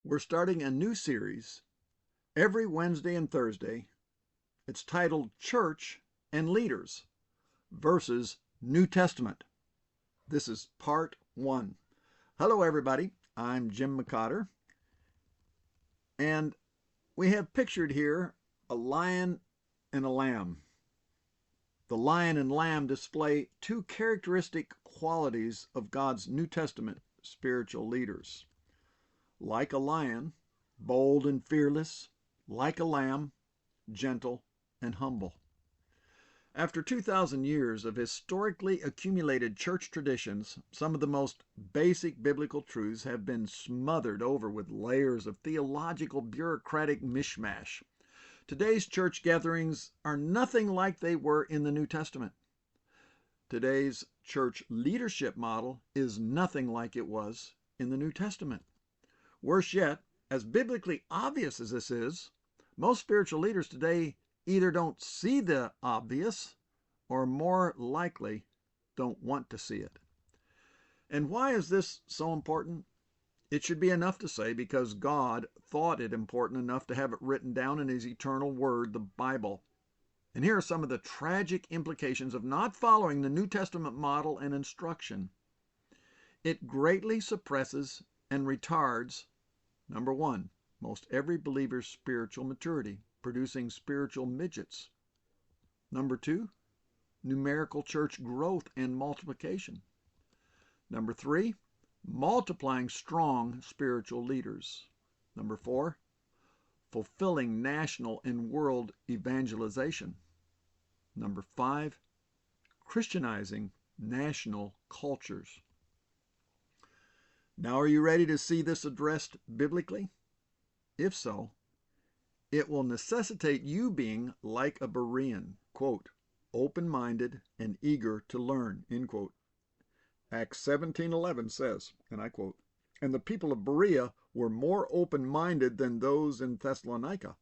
We're starting a new series every Wednesday and Thursday. It's titled Church and Leaders versus New Testament. This is part 1. Hello, everybody. I'm Jim McCotter. And we have pictured here a lion and a lamb. The lion and lamb display two characteristic qualities of God's New Testament spiritual leaders. Like a lion, bold and fearless; like a lamb, gentle and humble. After 2,000 years of historically accumulated church traditions, some of the most basic biblical truths have been smothered over with layers of theological, bureaucratic mishmash. Today's church gatherings are nothing like they were in the New Testament. Today's church leadership model is nothing like it was in the New Testament. Worse yet, as biblically obvious as this is, most spiritual leaders today either don't see the obvious or more likely don't want to see it. And why is this so important? It should be enough to say because God thought it important enough to have it written down in His eternal word, the Bible. And here are some of the tragic implications of not following the New Testament model and instruction. It greatly suppresses and retards, number 1, most every believer's spiritual maturity, producing spiritual midgets. Number 2, numerical church growth and multiplication. Number 3, multiplying strong spiritual leaders. Number 4, fulfilling national and world evangelization. Number 5, Christianizing national cultures. Now, are you ready to see this addressed biblically? If so, it will necessitate you being like a Berean, quote, open-minded and eager to learn, end quote. Acts 17:11 says, and I quote, "And the people of Berea were more open-minded than those in Thessalonica,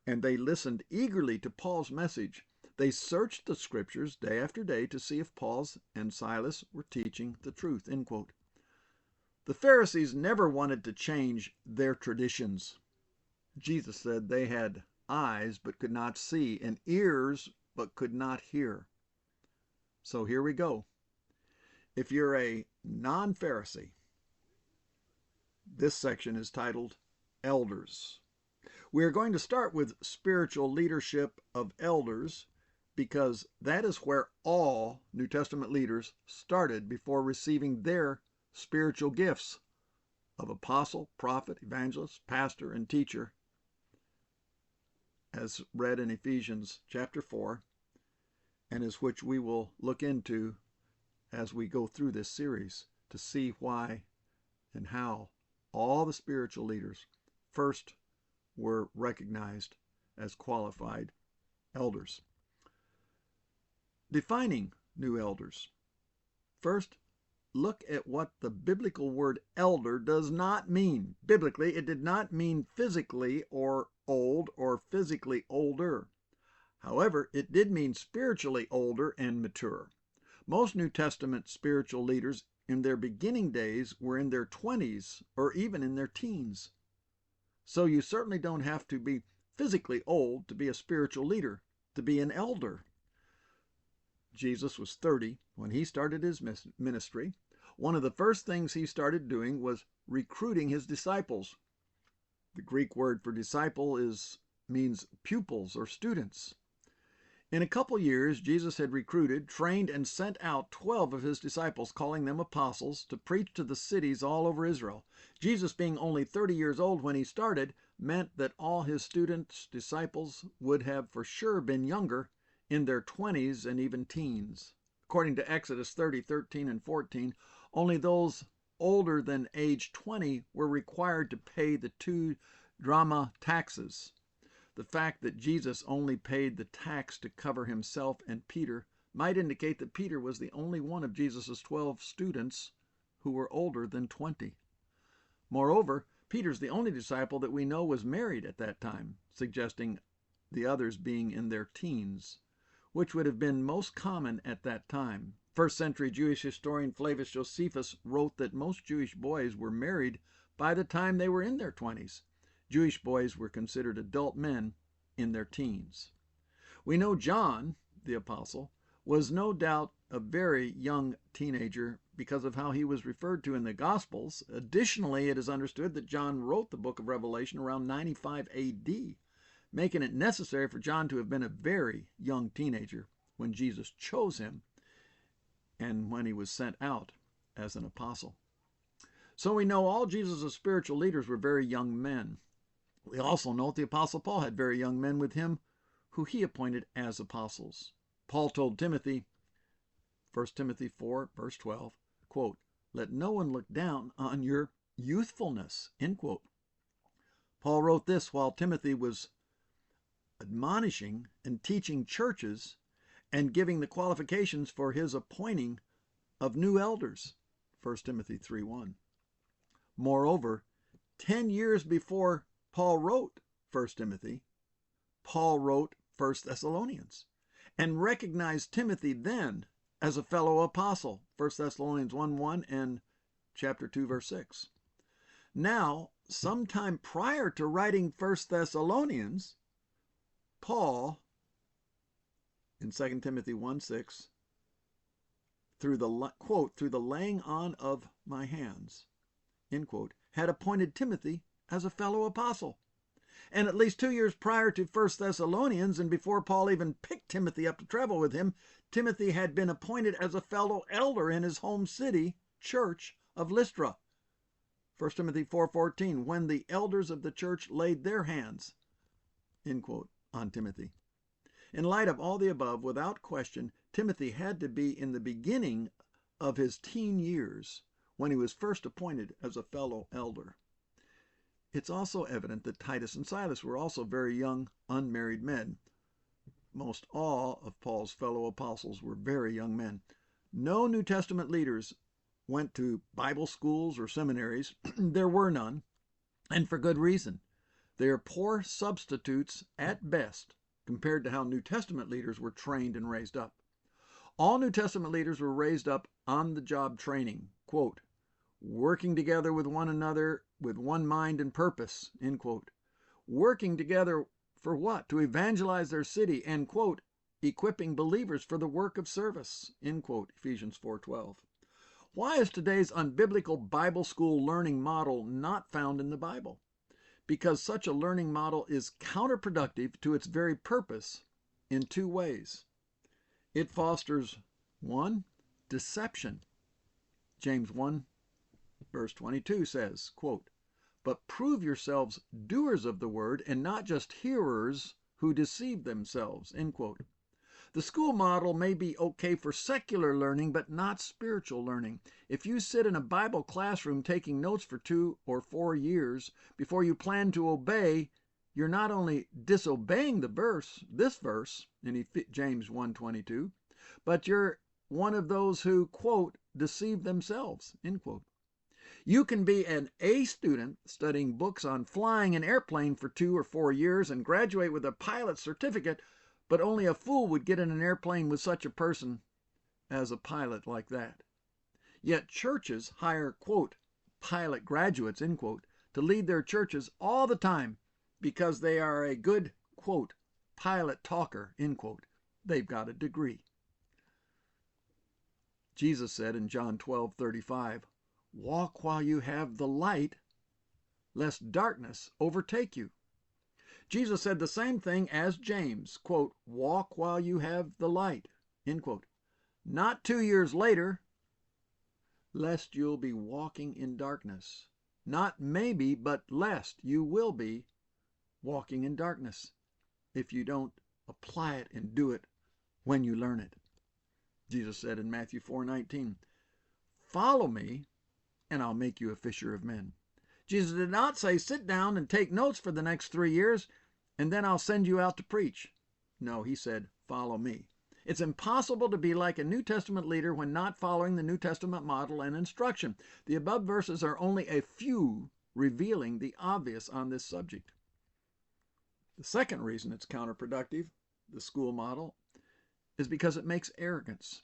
and they listened eagerly to Paul's message. They searched the scriptures day after day to see if Paul and Silas were teaching the truth," end quote. The Pharisees never wanted to change their traditions. Jesus said they had eyes but could not see, and ears but could not hear. So here we go. If you're a non-Pharisee, this section is titled Elders. We are going to start with spiritual leadership of elders because that is where all New Testament leaders started before receiving their spiritual gifts of apostle, prophet, evangelist, pastor, and teacher, as read in Ephesians chapter 4, and as which we will look into as we go through this series to see why and how all the spiritual leaders first were recognized as qualified elders. Defining new elders. First, look at what the biblical word elder does not mean. Biblically, it did not mean physically or old or physically older. However, it did mean spiritually older and mature. Most New Testament spiritual leaders in their beginning days were in their 20s or even in their teens. So you certainly don't have to be physically old to be a spiritual leader, to be an elder. Jesus was 30 when He started His ministry. One of the first things He started doing was recruiting His disciples. The Greek word for disciple means pupils or students. In a couple years, Jesus had recruited, trained, and sent out 12 of His disciples, calling them apostles, to preach to the cities all over Israel. Jesus, being only 30 years old when He started, meant that all His students, disciples, would have for sure been younger, in their 20s and even teens. According to Exodus 30:13 and 14, only those older than age 20 were required to pay the 2 drachma taxes. The fact that Jesus only paid the tax to cover Himself and Peter might indicate that Peter was the only one of Jesus' 12 students who were older than 20. Moreover, Peter's the only disciple that we know was married at that time, suggesting the others being in their teens, which would have been most common at that time. First-century Jewish historian Flavius Josephus wrote that most Jewish boys were married by the time they were in their 20s. Jewish boys were considered adult men in their teens. We know John, the apostle, was no doubt a very young teenager because of how he was referred to in the Gospels. Additionally, it is understood that John wrote the book of Revelation around 95 AD, making it necessary for John to have been a very young teenager when Jesus chose him and when he was sent out as an apostle. So we know all Jesus' spiritual leaders were very young men. We also know the apostle Paul had very young men with him who he appointed as apostles. Paul told Timothy, 1 Timothy 4, verse 12, quote, "Let no one look down on your youthfulness," end quote. Paul wrote this while Timothy was admonishing and teaching churches and giving the qualifications for his appointing of new elders, 1 Timothy 3:1. Moreover, 10 years before Paul wrote 1 Timothy, Paul wrote 1 Thessalonians and recognized Timothy then as a fellow apostle, 1 Thessalonians 1:1 and chapter 2, verse 6. Now, sometime prior to writing 1 Thessalonians, Paul, in 2 Timothy 1:6, through the laying on of my hands, end quote, had appointed Timothy as a fellow apostle. And at least 2 years prior to 1 Thessalonians, and before Paul even picked Timothy up to travel with him, Timothy had been appointed as a fellow elder in his home city, church of Lystra. 1 Timothy 4:14, when the elders of the church laid their hands, end quote, on Timothy. In light of all the above, without question, Timothy had to be in the beginning of his teen years when he was first appointed as a fellow elder. It's also evident that Titus and Silas were also very young, unmarried men. Most all of Paul's fellow apostles were very young men. No New Testament leaders went to Bible schools or seminaries. There were none, and for good reason. They are poor substitutes at best compared to how New Testament leaders were trained and raised up. All New Testament leaders were raised up on-the-job training, quote, working together with one another with one mind and purpose, end quote. Working together for what? To evangelize their city, and, quote, equipping believers for the work of service, end quote, Ephesians 4:12. Why is today's unbiblical Bible school learning model not found in the Bible? Because such a learning model is counterproductive to its very purpose in two ways. It fosters, one, deception. James 1, verse 22 says, quote, "But prove yourselves doers of the word and not just hearers who deceive themselves," end quote. The school model may be okay for secular learning, but not spiritual learning. If you sit in a Bible classroom taking notes for 2 or 4 years before you plan to obey, you're not only disobeying this verse in James 1:22, but you're one of those who, quote, deceive themselves, end quote. You can be an A student studying books on flying an airplane for 2 or 4 years and graduate with a pilot's certificate, but only a fool would get in an airplane with such a person as a pilot like that. Yet churches hire, quote, pilot graduates, end quote, to lead their churches all the time because they are a good, quote, pilot talker, end quote. They've got a degree. Jesus said in John 12:35, "Walk while you have the light, lest darkness overtake you." Jesus said the same thing as James, quote, "Walk while you have the light," end quote. Not 2 years later, lest you'll be walking in darkness. Not maybe, but lest you will be walking in darkness if you don't apply it and do it when you learn it. Jesus said in Matthew 4:19, "Follow me, and I'll make you a fisher of men." Jesus did not say, sit down and take notes for the next 3 years, and then I'll send you out to preach. No, he said, follow me. It's impossible to be like a New Testament leader when not following the New Testament model and instruction. The above verses are only a few revealing the obvious on this subject. The second reason it's counterproductive, the school model, is because it makes arrogance.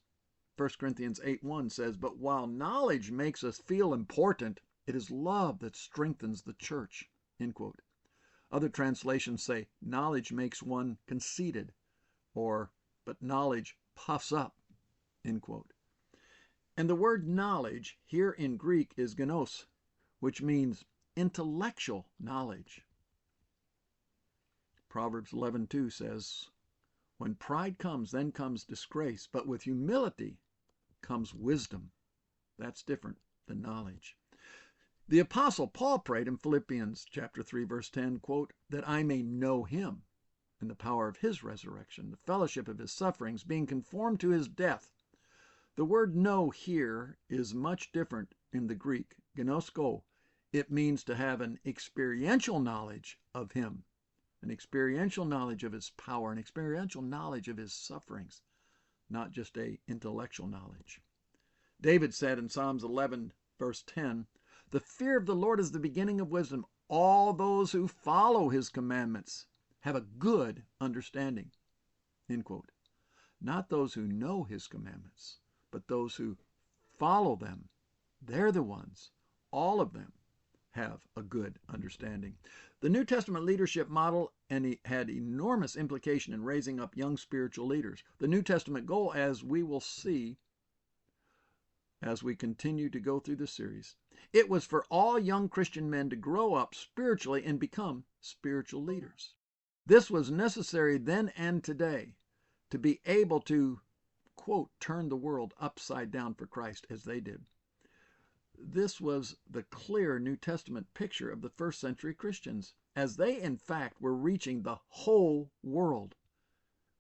1 Corinthians 8:1 says, "But while knowledge makes us feel important It is love that strengthens the church, end quote. Other translations say, knowledge makes one conceited, or, but knowledge puffs up, end quote. And the word knowledge here in Greek is gnos, which means intellectual knowledge. Proverbs 11:2 says, when pride comes, then comes disgrace, but with humility comes wisdom. That's different than knowledge. The Apostle Paul prayed in Philippians chapter 3, verse 10, quote, that I may know him and the power of his resurrection, the fellowship of his sufferings, being conformed to his death. The word know here is much different in the Greek, gnosko. It means to have an experiential knowledge of him, an experiential knowledge of his power, an experiential knowledge of his sufferings, not just an intellectual knowledge. David said in Psalms 11, verse 10, the fear of the Lord is the beginning of wisdom. All those who follow his commandments have a good understanding, end quote. Not those who know his commandments, but those who follow them. They're the ones, all of them, have a good understanding. The New Testament leadership model had enormous implication in raising up young spiritual leaders. The New Testament goal, as we will see as we continue to go through this series, it was for all young Christian men to grow up spiritually and become spiritual leaders. This was necessary then and today to be able to, quote, turn the world upside down for Christ as they did. This was the clear New Testament picture of the first century Christians, as they in fact were reaching the whole world,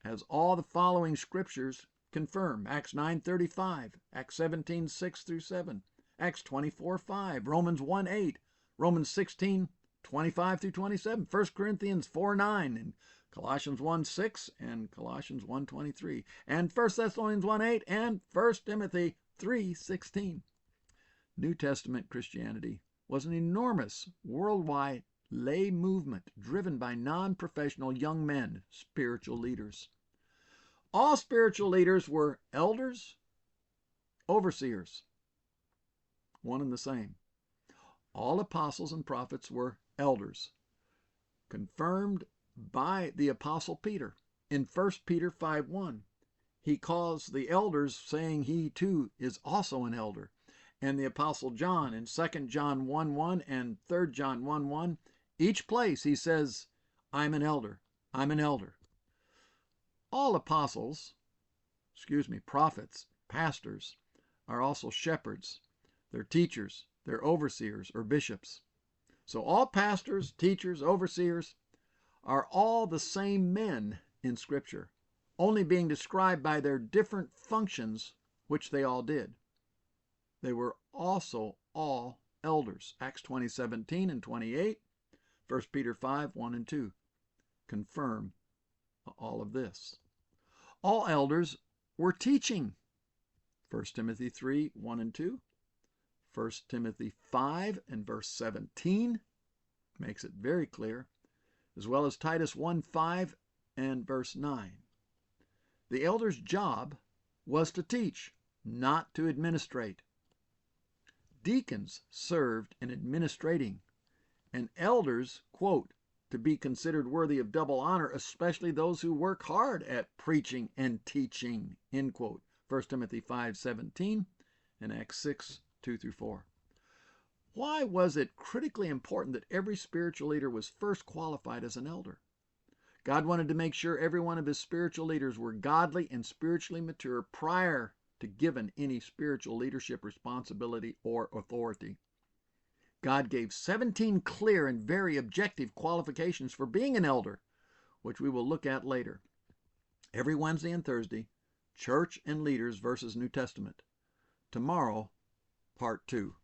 as all the following scriptures confirm. Acts 9:35, Acts 17:6 through 7, Acts 24:5, Romans 1:8, Romans 16:25 through 27, 1 Corinthians 4:9, and Colossians 1:6 and Colossians 1:23, and 1 Thessalonians 1:8 and 1 Timothy 3:16. New Testament Christianity was an enormous worldwide lay movement driven by non-professional young men, spiritual leaders. All spiritual leaders were elders, overseers, one and the same. All apostles and prophets were elders, confirmed by the Apostle Peter. In 1 Peter 5:1, he calls the elders, saying he too is also an elder. And the Apostle John in 2 John 1:1 and 3 John 1:1, each place he says, I'm an elder, I'm an elder. All apostles, prophets, pastors, are also shepherds. They're teachers, they're overseers or bishops. So all pastors, teachers, overseers are all the same men in Scripture, only being described by their different functions, which they all did. They were also all elders. Acts 20:17 and 28, 1 Peter 5:1 and 2 confirm all of this. All elders were teaching. 1 Timothy 3:1 and 2, 1 Timothy 5 and verse 17 makes it very clear, as well as Titus 1:5 and verse 9. The elder's job was to teach, not to administrate. Deacons served in administrating, and elders, quote, to be considered worthy of double honor, especially those who work hard at preaching and teaching, end quote. 1 Timothy 5:17 and Acts 6:2 through 4. Why was it critically important that every spiritual leader was first qualified as an elder? God wanted to make sure every one of his spiritual leaders were godly and spiritually mature prior to giving any spiritual leadership responsibility or authority. God gave 17 clear and very objective qualifications for being an elder, which we will look at later. Every Wednesday and Thursday, Church and Leaders versus New Testament. Tomorrow, part 2.